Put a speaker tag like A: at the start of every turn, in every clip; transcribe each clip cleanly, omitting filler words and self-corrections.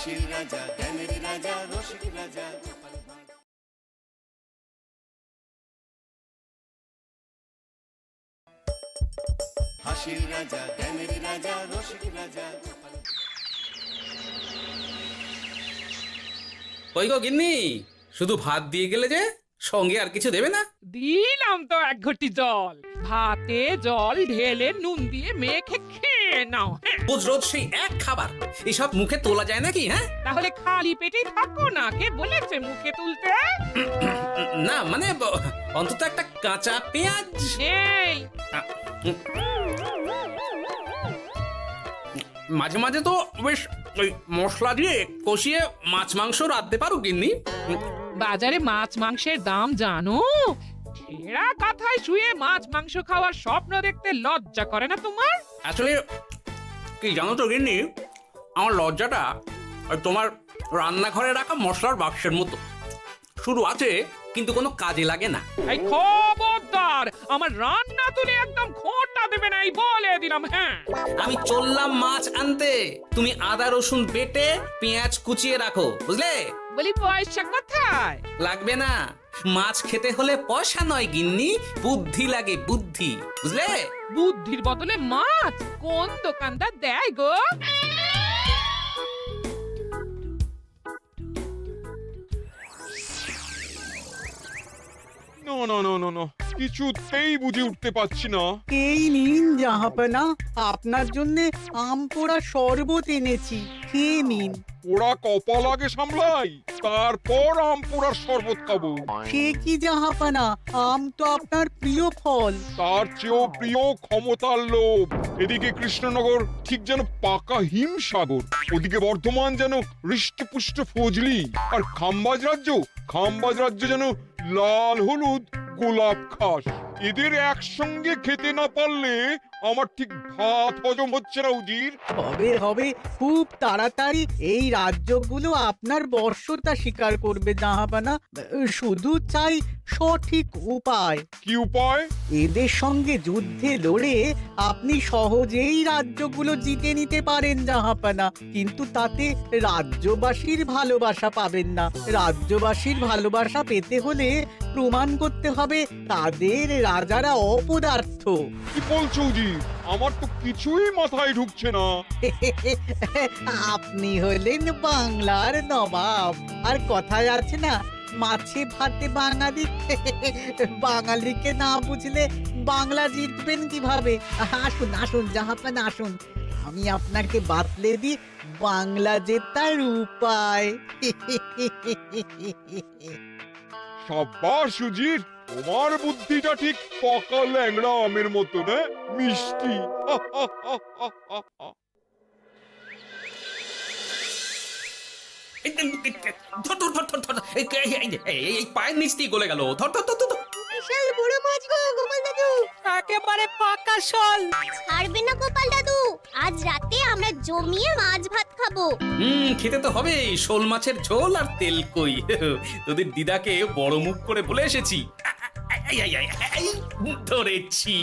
A: হাসির রাজা জ্ঞানের রাজা রসিক রাজা। হাসির রাজা জ্ঞানের রাজা রসিক রাজা।
B: ওই গো গিন্নি, শুধু ভাত দিয়ে গেলে যে, সঙ্গে আর কিছু দেবে না?
C: দিলাম তো এক ঘটি জল, ভাতে জল ঢেলে নুন দিয়ে মেখে খেয়ে নাও। হ্যাঁ,
B: রোজ রোজ সেই এক খাবার, এসব মুখে তোলা যায় নাকি? হ্যাঁ,
C: তাহলে খালি পেটেই থাকো না, কে বলেছে মুখে তুলতে?
B: না মানে অন্তত একটা কাঁচা পেঁয়াজ।
C: এই
B: মাঝে মাঝে তো বেশ ওই মশলা দিয়ে কষিয়ে মাছ মাংস রাঁধতে পারো গিন্নি।
C: বাজারে মাছ মাংসের দাম জানো? ছেঁড়া কাঁথায় শুয়ে মাছ মাংস খাওয়ার স্বপ্ন দেখতে লজ্জা করে না তোমার?
B: আসলে কি জানো তো গিন্নি, আমার লজ্জাটা ওই তোমার রান্নাঘরে রাখা মশলার বাক্সের মতো, শুধু আছে কিন্তু কোনো কাজে লাগে না।
C: এই খবরদার, আমার রান্না তুলে একদম খোঁটা দেবে না, এই বলে দিলাম। হ্যাঁ,
B: আমি চললাম মাছ আনতে, তুমি আদা রসুন বেটে পেঁয়াজ কুচিয়ে রাখো, বুঝলে?
C: বলি পয়সা কোথায়?
B: লাগবে না, মাছ খেতে হলে পয়সা নয় গিন্নি, বুদ্ধি লাগে, বুদ্ধি, বুঝলে?
C: বুদ্ধির বদলে মাছ কোন দোকানদার দেয় গো?
D: না না না না না, কিছুতেই বুঝে উঠতে পারছি না।
E: এই নিন জাহাপনা, আপনার জন্য আম পোড়া শরবত এনেছি, খেয়ে নিন।
D: ওরা কপাল আগে সামলাই, তারপর আম পোড়ার শরবত খাবো।
E: সে কি জাহাপনা, আম তো আপনার প্রিয় ফল।
D: তার চেয়েও প্রিয় ক্ষমতার লোভ। এদিকে কৃষ্ণনগর ঠিক যেন পাকা হিমসাগর, ওদিকে বর্ধমান যেন হৃষ্টপুষ্ট ফজলি, আর খাম্বাজ রাজ্য যেন লাল হলুদ গোলাপ খাস। এদের একসঙ্গে খেতে না পারলে আমার ঠিক ভাত হজম হচ্ছে না উজির।
E: হবে হবে, খুব তাড়াতাড়ি এই রাজ্যগুলো আপনার বর্ষতা স্বীকার করবে জাহাপনা। শুধু চাই সঠিক উপায়।
D: কি উপায়?
E: এদের সঙ্গে যুদ্ধে লড়ে আপনি সহজেই রাজ্যগুলো জিতে নিতে পারেন জাহাপনা, কিন্তু তাতে রাজ্যবাসীর ভালোবাসা পাবেন না। রাজ্যবাসীর ভালোবাসা পেতে হলে প্রমাণ করতে হবে তাদের রাজারা অপদার্থ।
D: কি বলছো উজির? আমার তো কিছুই মাথায় ঢুকছে না।
E: আপনি হলেন বাংলার নবাব, আর কথায় আছে না, মাছে ভাতে বাঙালি। বাঙালিকে না বুঝলে বাংলা জিতবেন কিভাবে? আসুন আসুন জাহাপানা, আসুন, আমি আপনাকে বাতলে দিই বাংলা জেতার উপায়।
D: সাব্বাস উজির, তোমার বুদ্ধিটা ঠিক পাকা ল্যাংড়া আমের মতো না, মিষ্টি।
B: ধর ধর ধর ধর ধর, এই পায়ের নিচ দিয়ে গলে গেল, ধর ধর ধর ধর।
F: বিশাল বড় মাছ গো গোপাল দাদু,
E: একেবারে পাকা শোল।
F: ছাড়বে না গোপাল দাদু, আজ রাতে আমরা জমিয়ে মাছ ভাত খাবো।
B: খেতে তো হবে শোল মাছের ঝোল আর তেল কই। তোদের দিদাকে বড় মুখ করে বলে এসেছি, এই, ধরেছি।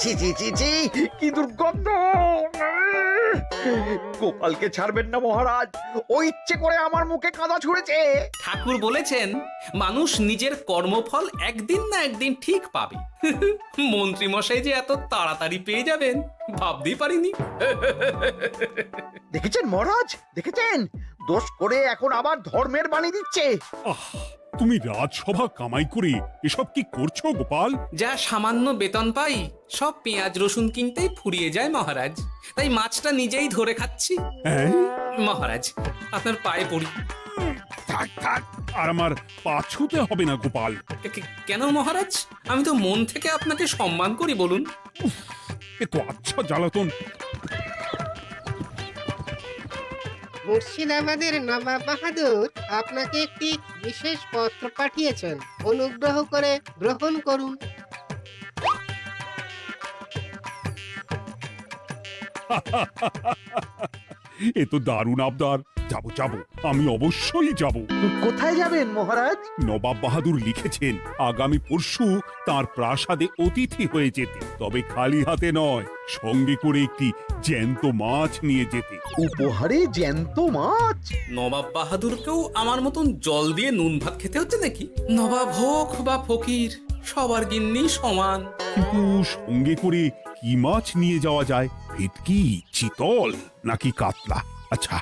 G: ছি ছি ছি ছি, কি দুর্গন্ধ! গোপালকে ছাড়বেন না মহারাজ, ও ইচ্ছে করে আমার মুখে কাদা ছুঁড়েছে।
B: ঠাকুর বলেছেন মানুষ নিজের কর্মফল একদিন না একদিন ঠিক পাবে। মন্ত্রী মশাই যে এত তাড়াতাড়ি পেয়ে যাবেন ভাবতেই পারিনি।
G: দেখেছেন মহারাজ, দেখেছেন? দোষ করে এখন আবার ধর্মের বাণী দিচ্ছে।
H: তুমি রাজসভা কামাই করে এসব কি করছো গোপাল?
B: যা সামান্য বেতন পাই সব পেঁয়াজ রসুন কিনতেই ফুরিয়ে যায় মহারাজ, তাই মাছটা নিজেই ধরে খাচ্ছি।
H: হ্যাঁ?
B: মহারাজ আপনার পায়ে পড়ি।
H: থাক থাক, আর আমার পা ছুঁতে হবে না গোপাল।
B: কেন মহারাজ? আমি তো মন থেকে আপনাকে সম্মান করি, বলুন।
H: এ তো আচ্ছা জ্বালাতন।
I: মুর্শিদাবাদের নবাব বাহাদুর আপনাকে একটি বিশেষ পত্র পাঠিয়েছেন, অনুগ্রহ করে গ্রহণ করুন।
H: এ তো দারুণ আবদার। যাব যাব, আমি অবশ্যই যাব।
G: কোথায় যাবেন মহারাজ?
H: নবাব বাহাদুর লিখেছেন আগামী পরশু তার প্রাসাদে অতিথি হয়ে যেতে, তবে খালি হাতে নয়, সঙ্গে করে একটি জ্যান্ত মাছ নিয়ে যেতে।
G: উপহারে জ্যান্ত মাছ?
B: নবাব বাহাদুরকেও আমার মতন জল দিয়ে নুন ভাত খেতে হচ্ছে নাকি? নবাব হোক বা ফকির, সবার গিন্নি সমান।
H: কিন্তু সঙ্গে করে কি মাছ নিয়ে যাওয়া যায়? ভেটকি, চিতল নাকি কাতলা? আচ্ছা,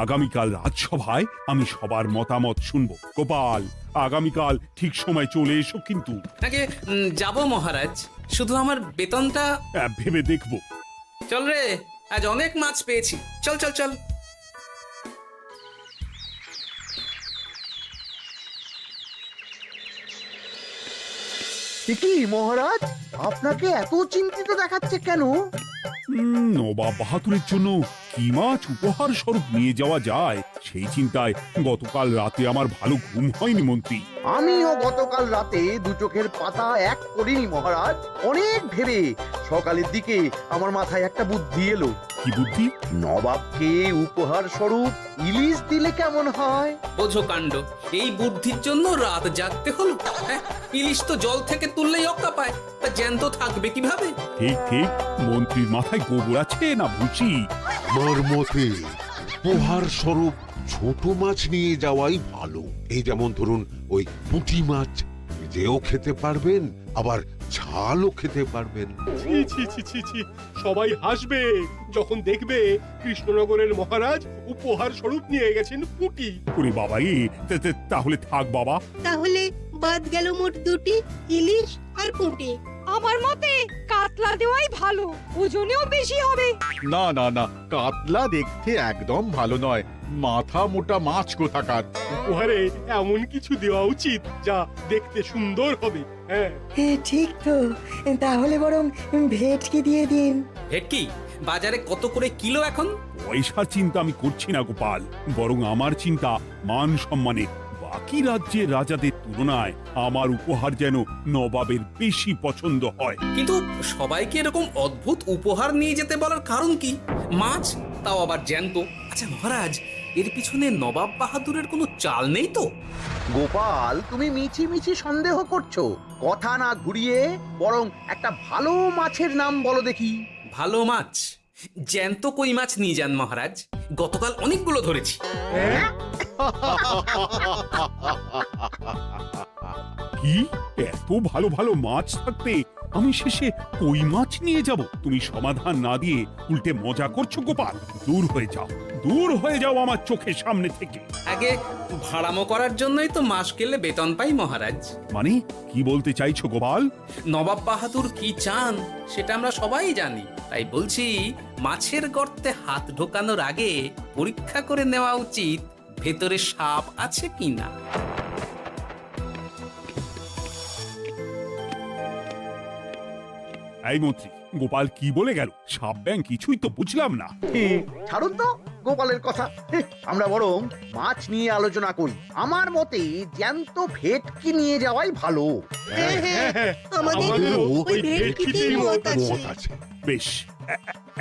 H: আগামীকাল রাজসভায় আমি সবার মতামত শুনবো। গোপাল, আগামীকাল ঠিক সময় চলে এসো কিন্তু।
B: আগে যাব মহারাজ, শুধু আমার বেতনটা
H: ভেবে দেখবো।
B: চল রে, আজ অনেক মাছ পেয়েছি, চল চল চল।
G: কি মহারাজ, আপনাকে এত চিন্তিত দেখাচ্ছে কেন?
H: নবাব বাহাদুরের জন্য কি মাছ উপহার স্বরূপ নিয়ে যাওয়া যায় সেই চিন্তায় গতকাল রাতে আমার ভালো ঘুম হয়নি মন্ত্রী।
G: আমিও গতকাল রাতে দু চোখের পাতা এক করিনি মহারাজ। অনেক ভেবে সকালের দিকে আমার মাথায় একটা বুদ্ধি এলো।
H: কি বুদ্ধি?
G: নবাবকে উপহার স্বরূপ ইলিশ দিলে কেমন হয়?
B: বোঝো কাণ্ড, এই বুদ্ধির জন্য রাত জাগতে হলো। হ্যাঁ, ইলিশ তো জল থেকে তুললেই অক্কা পায়, তা জ্যান্ত থাকবে কিভাবে?
H: ঠিক ঠিক, মন্ত্রীর মাথায় গোবর আছে না ভুসি?
J: আমার মতে উপহার স্বরূপ ছোট মাছ নিয়ে যাওয়াই ভালো। এই যেমন ধরুন ওই পুঁটি মাছ, যেও খেতে পারবেন আবার ঝালও খেতে পারবেন।
K: ছি ছি ছি ছি ছি, সবাই হাসবে যখন দেখবে কৃষ্ণনগরের মহারাজ উপহার স্বরূপ নিয়ে গেছেন পুঁটি।
H: ওরে বাবা, তাহলে থাক বাবা।
I: তাহলে বাদ গেল মোট দুটি, ইলিশ আর পুঁটি।
F: আমার মতে কাতলা দেওয়াই ভালো, ওজনেও বেশি হবে।
K: না না না, কাতলা দেখতে একদম ভালো নয়, মাথা মোটা মাছ কোথাকার। উপহারে এমন কিছু দেওয়া উচিত যা দেখতে সুন্দর হবে। হ্যাঁ
E: ঠিক তো, তাহলে বরং ভেটকি দিয়ে দিন।
B: ভেটকি বাজারে কত করে কিলো এখন?
H: পয়সার চিন্তা আমি করছি না গোপাল, বরং আমার চিন্তা মান সম্মানের। বাকি রাজ্যের রাজাদের তুলনায় আমার উপহার যেন নবাবের বেশি পছন্দ হয়।
B: কিন্তু সবাইকে এরকম অদ্ভুত উপহার নিয়ে যেতে বলার কারণ কি? মাছ, তাও আবার জ্যান্ত। আচ্ছা মহারাজ, এর পিছনে নবাব বাহাদুরের কোনো চাল নেই তো?
G: গোপাল, তুমি মিছি মিছি সন্দেহ করছো। কথা না ঘুরিয়ে বরং একটা ভালো মাছের নাম বলো দেখি।
B: ভালো মাছ? জ্যান্ত কই মাছ নিয়ে যান মহারাজ, গতকাল অনেকগুলো ধরেছি।
H: কি, এত ভালো ভালো মাছ থাকতে আমি শেষে কই মাছ নিয়ে যাব? তুমি সমাধান না দিয়ে উল্টে মজা করছো গোপাল। দূর হয়ে যাও, দূর হয়ে যাও আমার চোখের সামনে থেকে।
B: আগে ভাড়ামো করার জন্যই তো মাস গেলে বেতন পাই মহারাজ।
H: মানে কি বলতে চাইছো গোপাল?
B: নবাব বাহাদুর কি চান সেটা আমরা সবাই জানি, তাই বলছি মাছের গর্তে হাত ঢোকানোর আগে পরীক্ষা করে নেওয়া উচিত ভেতরে সাপ আছে কিনা।
H: এই মন্ত্রী, গোপাল কি বলে গেল? সাপ ব্যাং কিছুই তো বুঝলাম না।
G: ছাড়ুন তো গোপালের কথা, আমরা বরং মাছ নিয়ে আলোচনা করি। আমার মতে জ্যান্ত ভেটকি নিয়ে যাওয়াই ভালো।
I: হ্যাঁ হ্যাঁ, আমাদের ওই ভেটকিতেই মত আছে।
H: বেশ,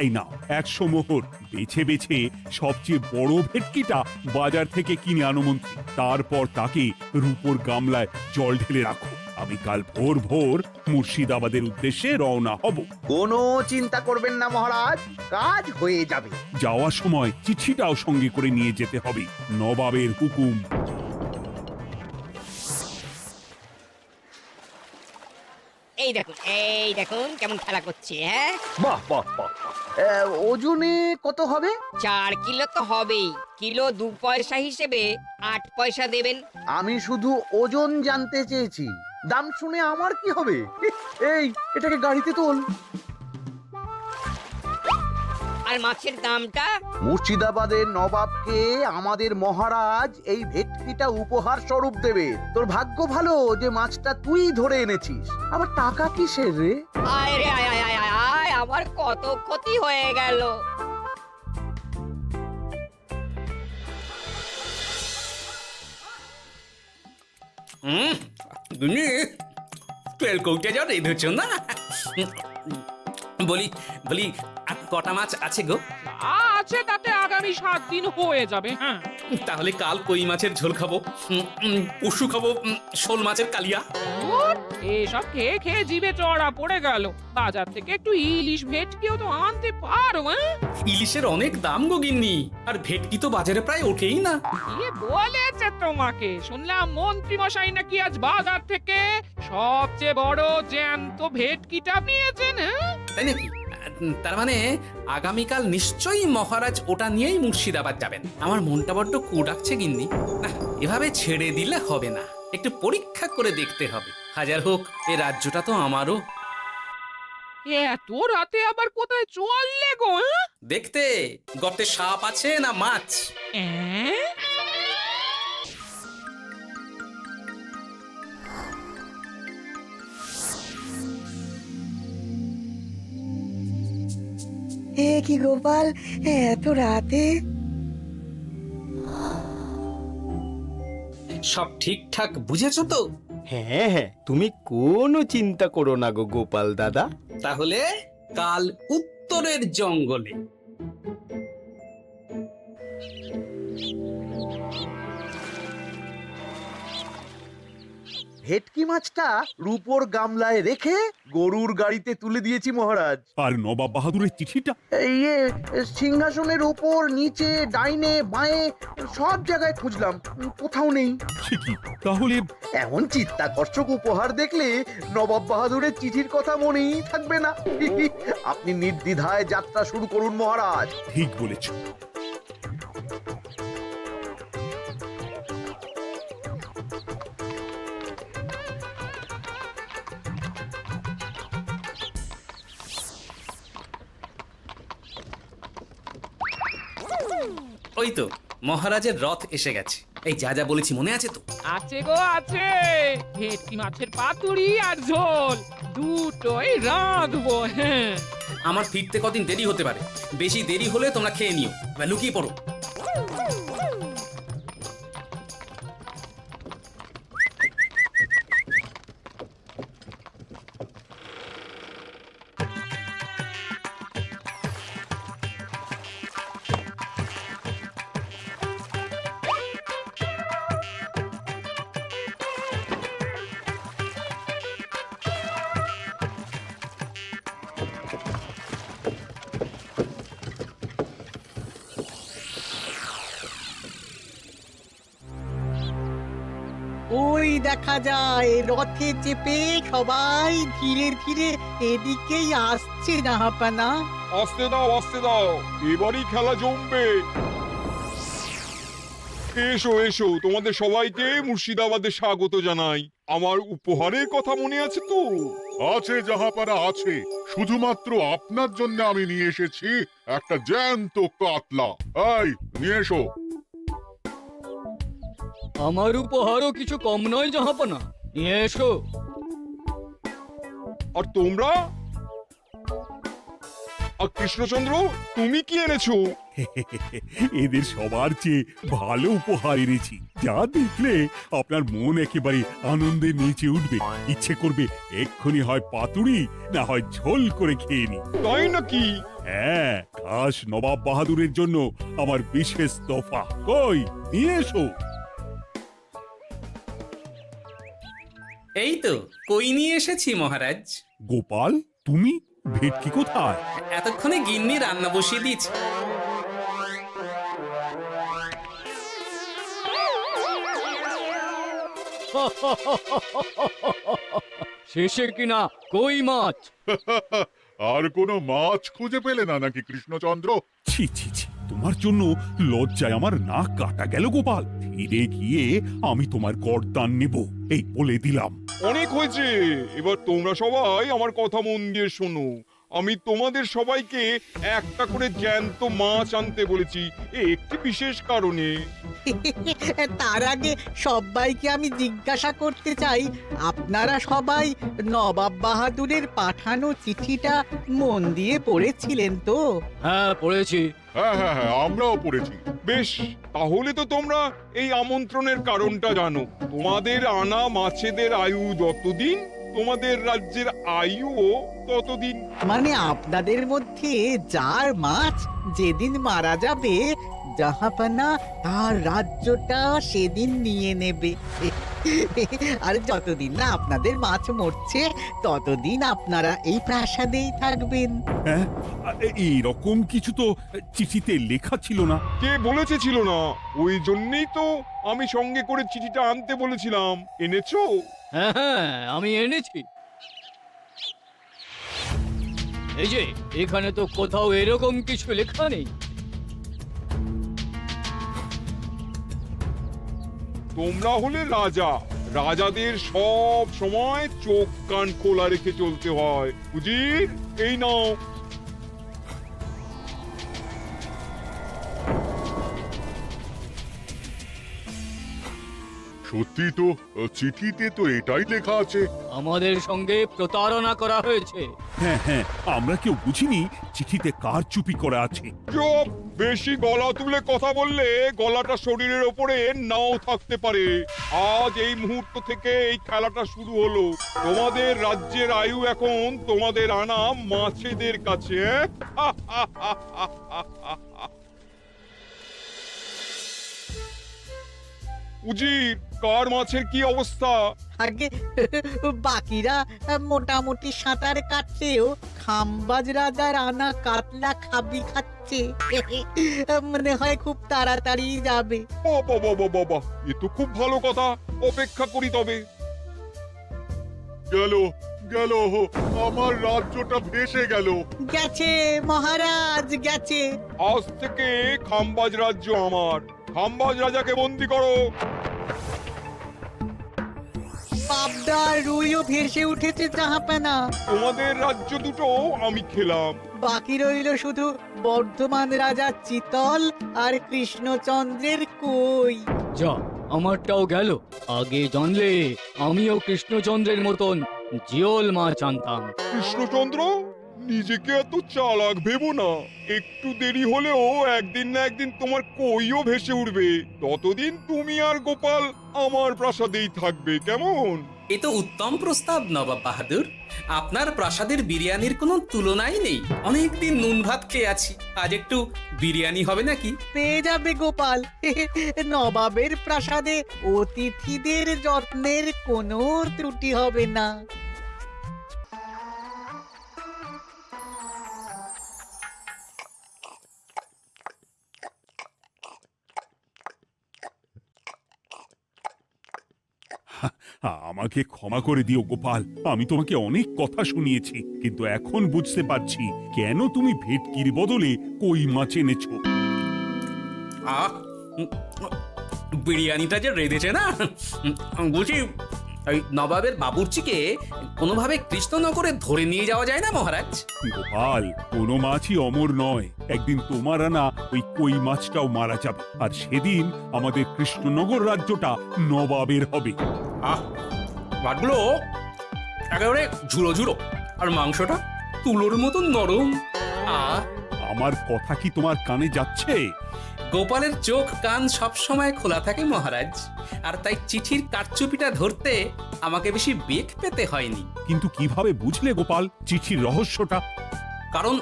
H: এই নাও 100 মোহর। বেছে বেছে সবচেয়ে বড় ভেটকিটা বাজার থেকে কিনে আনো মন্ত্রী। তারপর তাকে রূপোর গামলায় জল ঢেলে রাখো। আমি কাল ভোর ভোর মুর্শিদাবাদের উদ্দেশ্যে রওনা হব।
G: কোনো চিন্তা করবেন না মহারাজ, কাজ হয়ে যাবে।
H: যাওয়ার সময় চিঠিটাও সঙ্গে করে নিয়ে যেতে হবে। নবাবের হুকুম।
I: এই দেখুন কেমন খেলা করছে। হ্যাঁ,
G: বাহ বাহ বাহ। ওজনে কত হবে?
I: 4 কিলো তো হবেই। কিলো 2 পয়সা হিসেবে 8 পয়সা দেবেন।
G: আমি শুধু ওজন জানতে চেয়েছি, দাম শুনে আমার কি হবে? এই, এটাকে গাড়িতে তোল।
I: আর মাছের দামটা?
G: মুর্শিদাবাদের নবাবকে আমাদের মহারাজ এই ভেটকিটা উপহার স্বরূপ দেবে। তোর ভাগ্য ভালো যে মাছটা তুই ধরে এনেছিস। আবার টাকা কিসের রে?
I: আয় রে আয় আয় আয় আয় আয়, আমার কত ক্ষতি হয়ে গেল।
B: তেল কৌটে যা রেঁধেছ না। বলি বলি আর কটা মাছ আছে গো?
C: আছে তাতে আগামী আগামী 7 দিন হয়ে যাবে। হ্যাঁ,
B: তাহলে কাল কই মাছের ঝোল খাবো, পরশু খাবো শোল মাছের কালিয়া।
C: ধুর, এসব খেয়ে খেয়ে জিভে চড়া পড়ে গেল। বাজার থেকে একটু ইলিশ ভেটকিও তো আনতে পারো। হ্যাঁ,
B: ইলিশের অনেক দাম গো গিন্নি, আর ভেটকি তো বাজারে প্রায় ওঠেই না।
C: কে বলেছে তোমাকে? শুনলাম মন্ত্রী মশাই নাকি আজ বাজার থেকে সবচেয়ে বড় জ্যান্ত ভেটকিটা নিয়েছেন। হ্যাঁ,
B: তাই নাকি? তার মানে আগামীকাল নিশ্চয়ই মহারাজ ওটা নিয়েই মুর্শিদাবাদ যাবেন। আমার মনটা বড্ড কু ডাকছে গিন্নি। না, এভাবে ছেড়ে দিলে হবে না, একটু পরীক্ষা করে দেখতে হবে। হাজার হোক এ রাজ্যটা তো আমারও।
C: এত রাতে আবার কোথায় চললে গো? হ্যাঁ?
B: দেখতে গর্তে সাপ আছে না মাছ।
C: অ্যাঁ?
E: এ কি গোপাল, এত রাতে?
B: সব ঠিকঠাক বুঝেছো তো?
L: হ্যাঁ হ্যাঁ, তুমি কোনো চিন্তা করো না গো গোপাল দাদা।
B: তাহলে কাল উত্তরের জঙ্গলে।
G: ভেটকি মাছটা রূপোর গামলায় রেখে গরুর গাড়িতে তুলে দিয়েছি মহারাজ।
H: আর নবাব বাহাদুরের চিঠিটা?
G: ইয়ে, সিংহাসনের উপর, নিচে, ডাইনে, বাঁয়ে সব জায়গায় খুঁজলাম, কোথাও নেই।
H: সে কি তাহলে?
G: এমন চিত্তাকর্ষক উপহার দেখলে নবাব বাহাদুরের চিঠির কথা মনেই থাকবে না। আপনি নির্দ্বিধায় যাত্রা শুরু করুন মহারাজ।
H: ঠিক বলেছ।
B: ওই তো মহারাজের রথ এসে গেছে। এই যা যা বলেছি মনে আছে তো?
C: আছে গো আছে। ভেটকি মাছের পাতুরি আর ঝোল দুটোই রাঁধবো। হ্যাঁ,
B: আমার ফিরতে কদিন দেরি হতে পারে, বেশি দেরি হলে তোমরা খেয়ে নিও, এবার লুকিয়ে পড়ো।
E: ওই দেখা যায় রথে চেপে সবাই ধীরে ধীরে এদিকেই আসছে জাহাপানা।
D: আসতে দাও, আসতে দাও, এবারই খেলা জমবে। এসো এসো, তোমাদের সবাইকে মুর্শিদাবাদে স্বাগত জানাই। আমার উপহারের কথা মনে আছে তো?
K: আছে জাহাপানা আছে, শুধুমাত্র আপনার জন্য আমি নিয়ে এসেছি একটা জ্যান্ত কাতলা। এই নিয়ে এসো।
L: আমার উপহারও কিছু কম নয় জাহাপানা, নিয়ে এসো।
D: আর তোমরা? আর কৃষ্ণচন্দ্র, তুমি কি এনেছো?
H: এদের সবার চেয়ে ভালো উপহার এনেছি, যা দেখলে আপনার মন একেবারে আনন্দে নেচে উঠবে। ইচ্ছে করবে এক্ষুনি হয় পাতুরি না হয় ঝোল করে খেয়ে নি।
D: তাই নাকি?
H: হ্যাঁ, খাস নবাব বাহাদুরের জন্য আমার বিশেষ তোফা। কই, নিয়ে এসো।
B: এই তো কই নিয়ে এসেছি মহারাজ।
H: গোপাল, তুমি? ভেটকি কোথায়?
B: এতক্ষণে গিন্নি রান্না বসিয়ে দিয়েছে।
L: শেষে কিনা কই মাছ।
K: আর কোনো মাছ খুঁজে পেলে না নাকি কৃষ্ণচন্দ্র?
H: ছি ছি ছি, তোমার জন্য লজ্জায় আমার নাক কাটা গেল গোপাল। ফিরে গিয়ে আমি তোমার গর্দান নেব, এই বলে দিলাম।
D: অনেক হয়েছে, এবার তোমরা সবাই আমার কথা মন দিয়ে শোনো। আমি তোমাদের সবাইকে একটা করে জ্যান্ত মাছ আনতে বলেছি একটি বিশেষ কারণে।
E: তার আগে সবাইকে আমি জিজ্ঞাসা করতে চাই, আপনারা সবাই নবাব বাহাদুরের পাঠানো চিঠিটা মন দিয়ে পড়েছিলেন তো?
L: হ্যাঁ পড়েছি।
K: হ্যাঁ হ্যাঁ হ্যাঁ, আমরাও পড়েছি।
D: বেশ, তাহলে তো তোমরা এই আমন্ত্রণের কারণটা জানো। তোমাদের আনা মাছেদের আয়ু যতদিন তোমাদের রাজ্যের আয়ুও ততদিন।
E: মানে আপনাদের মধ্যে যার মাছ যেদিন মারা যাবে, জাহাপানা তার রাজ্যটা সেদিন নিয়ে নেবে। আর যতদিন না আপনাদের মাছ মরছে, ততদিন আপনারা এই প্রাসাদেই থাকবেন।
H: হ্যাঁ, এইরকম কিছু তো চিঠিতে লেখা ছিল না।
D: কে বলেছে ছিল না? ওই জন্যই তো আমি সঙ্গে করে চিঠিটা আনতে বলেছিলাম। এনেছো?
L: হ্যাঁ হ্যাঁ, আমি এনেছি। এই যে এখানে তো কোথাও এরকম কিছু লেখা নেই।
D: তোমরা হলে রাজা, রাজাদের সব সময় চোখ কান খোলা রেখে চলতে হয়। উজির, এই নাও।
K: সত্যি তো, চিঠিতে তো এটাই লেখা আছে।
L: আমাদের সঙ্গে প্রতারণা করা হয়েছে।
H: হ্যাঁ হ্যাঁ, আমরা কেউ বুঝিনি চিঠিতে কার চুপি করা আছে।
D: চুপ! বেশি গলা তুলে কথা বললে গলাটা শরীরের ওপরে নাও থাকতে পারে। আজ এই মুহূর্ত থেকে এই খেলাটা শুরু হলো। তোমাদের রাজ্যের আয়ু এখন তোমাদের আনা মাছেদের কাছে। উজির, কার মাছের কি অবস্থা?
E: আগে বাকিরা মোটামুটি সাঁতার কাটছেও, খাম্বাজ রাজার আনা কাতলা খাবি খাচ্ছে। মনে হয় খুব তাড়াতাড়ি যাবে।
D: বাবা বাবা বাবা, এ তো খুব ভালো কথা। অপেক্ষা করি তবে।
K: গেল গেল, আমার রাজ্যটা ভেসে গেল।
E: গেছে মহারাজ, গেছে।
D: আজ থেকে খাম্বাজ রাজ্য আমার। খাম্বাজ রাজাকে বন্দি করো।
E: পাবদার রুইও ভেসে উঠেছে জাহাপানা।
D: তোমাদের রাজ্য দুটো আমি খেলাম।
E: বাকি রইল শুধু বর্ধমান রাজা চিতল আর কৃষ্ণচন্দ্রের কই।
L: যা, আমারটাও গেল। আগে জানলে আমিও কৃষ্ণচন্দ্রের মতন জিওল মাছ আনতাম।
D: কৃষ্ণচন্দ্র, নিজেকে এত চালাক ভেবো না। একটু দেরি হলেও একদিন না একদিন তোমার কইও ভেসে উঠবে। ততদিন তুমি আর গোপাল আমার প্রাসাদেই থাকবে, কেমন?
B: এ তো উত্তম প্রস্তাব নবাব বাহাদুর। আপনার প্রাসাদের বিরিয়ানির কোনো তুলনাই নেই। অনেকদিন নুন ভাত খেয়ে আছি, আজ একটু বিরিয়ানি হবে নাকি?
E: পেয়ে যাবে গোপাল। নবাবের প্রাসাদে অতিথিদের যত্নের কোনো ত্রুটি হবে না।
H: আমাকে ক্ষমা করে দিও গোপাল, আমি তোমাকে অনেক কথা শুনিয়েছি, কিন্তু এখন বুঝতে পারছি কেন তুমি ভেটকির বদলে কই মাছ এনেছো।
B: আহ, বিরিয়ানিটা যে রেঁধেছে না, বুঝি এই নবাবের বাবুর্চিকে কোনোভাবে কৃষ্ণনগরে ধরে নিয়ে যাওয়া যায় না মহারাজ?
H: গোপাল, কোনো মাছই অমর নয়। একদিন তোমার আনা ওই কই মাছটাও মারা যাবে, আর সেদিন আমাদের কৃষ্ণনগর রাজ্যটা নবাবের হবে।
B: আহ, মাছগুলো একেবারে ঝুড়ো ঝুড়ো, আর মাংসটা তুলোর মতন নরম। আহ,
H: আমার কথা কি তোমার কানে যাচ্ছে?
B: গোপালের চোখ কান সব সময় খোলা থাকে মহারাজ, আর তাই চিঠির কারচুপিটা ধরতে আমাকে বেশি বেগ পেতে হয়নি।
H: কিন্তু কিভাবে বুঝলে গোপাল চিঠির রহস্যটা?
B: কারণ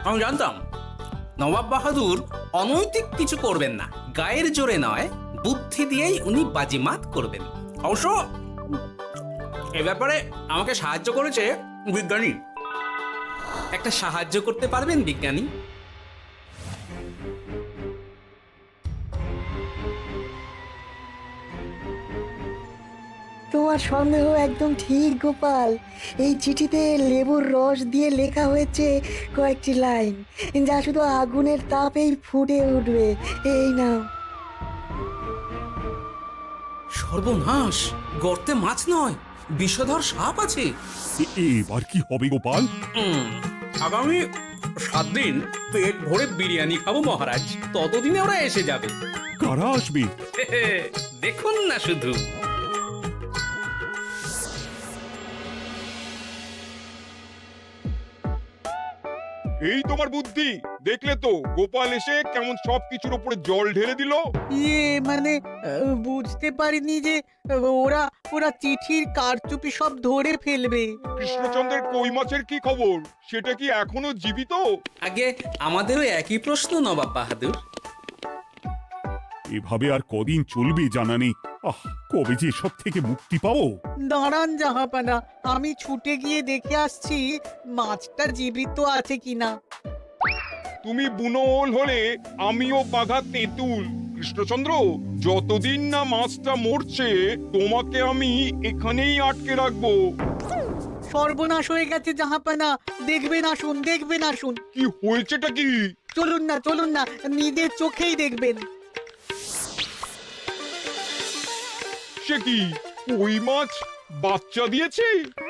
B: আমি জানতাম নবাব বাহাদুর অনৈতিক কিছু করবেন না। গায়ের জোরে নয়, বুদ্ধি দিয়েই উনি বাজিমাত করবেন। অবশ্য এ ব্যাপারে আমাকে সাহায্য করেছে বিজ্ঞানী। একটা সাহায্য করতে পারবেন বিজ্ঞানী?
M: তোমার সন্দেহ একদম ঠিক গোপাল। এই চিঠিতে লেবুর রস দিয়ে লেখা হয়েছে কয়েকটি লাইন, যা শুধু আগুনের তাপেই ফুটে উঠবে। এই নাও।
B: সর্বনাশ! গর্তে মাছ নয়, বিষধর সাপ আছে।
H: এবার কি হবে গোপাল?
B: আগামী 7 দিন পেট ভরে বিরিয়ানি খাবো মহারাজ। ততদিনে ওরা এসে যাবে।
H: কারা আসবে?
B: দেখুন না শুধু।
D: এই তোমার বুদ্ধি? দেখলে তো গোপাল এসে কেমন সবকিছুর উপরে জল ঢেলে দিল।
E: মানে বুঝতে পারিনি যে ওরা ওরা চিঠির কারচুপি সব ধরে ফেলবে।
D: কৃষ্ণচন্দ্রের কই মাছের কি খবর? সেটা কি এখনো জীবিত?
B: আগে আমাদেরও একই প্রশ্ন নবাব বাহাদুর।
H: এভাবে আর কদিন চলবে জানা নেই। কবে যে সব থেকে মুক্তি পাবো।
E: দাঁড়ান জাহাপানা, আমি ছুটে গিয়ে দেখে আসছি মাছটা জীবিত আছে কিনা।
D: তুমি বুনোল হলে আমিও বাঘা তেঁতুল। কৃষ্ণচন্দ্র, যতদিন না মাছটা মরছে তোমাকে আমি এখানেই আটকে রাখবো।
E: সর্বনাশ হয়ে গেছে জাহাপানা, দেখবেন আসুন, দেখবেন আসুন।
D: কি হয়েছেটা কি?
E: চলুন না নিজের চোখেই দেখবেন।
D: সে কি, কই মাছ বাচ্চা দিয়েছে?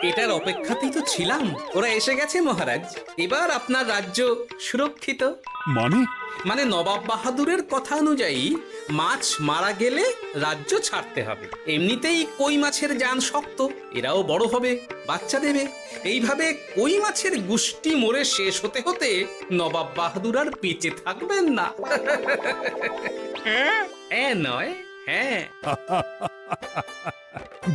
B: এটার অপেক্ষাতেই তো ছিলাম। ওরা এসে গেছে মহারাজ। এবার আপনার রাজ্য সুরক্ষিত।
H: মানে
B: নবাব বাহাদুরের কথা অনুযায়ী মাছ মারা গেলে রাজ্য ছাড়তে হবে। এমনিতেই কই মাছের জান শক্ত, এরাও বড় হবে, বাচ্চা দেবে। এইভাবে কই মাছের গুষ্টি মরে শেষ হতে হতে নবাব বাহাদুর আর বেঁচে থাকবেন না। হ্যাঁ নয়, হ্যাঁ।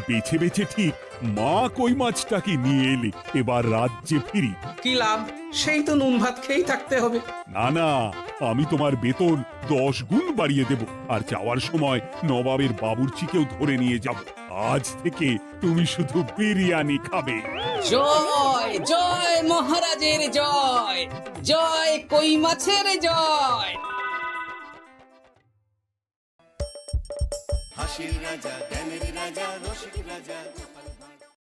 H: বেছে বেছে ঠিক মা কই মাছটাকে নিয়ে এলে এবার রাজ্যে ফিরি।
B: কি লাভ? সেই তো নুন ভাত খেয়েই থাকতে হবে।
H: না, আমি তোমার বেতন 10 গুণ বাড়িয়ে দেব, আর যাওয়ার সময় নবাবের বাবুর্চিকেও ধরে নিয়ে যাব। আজ থেকে তুমি শুধু বিরিয়ানি খাবে।
B: জয় জয় মহারাজের জয়, জয় কই মাছের জয়।
A: হাসির রাজা জ্ঞানের রাজা রসিক রাজা গোপাল ভাঁড়।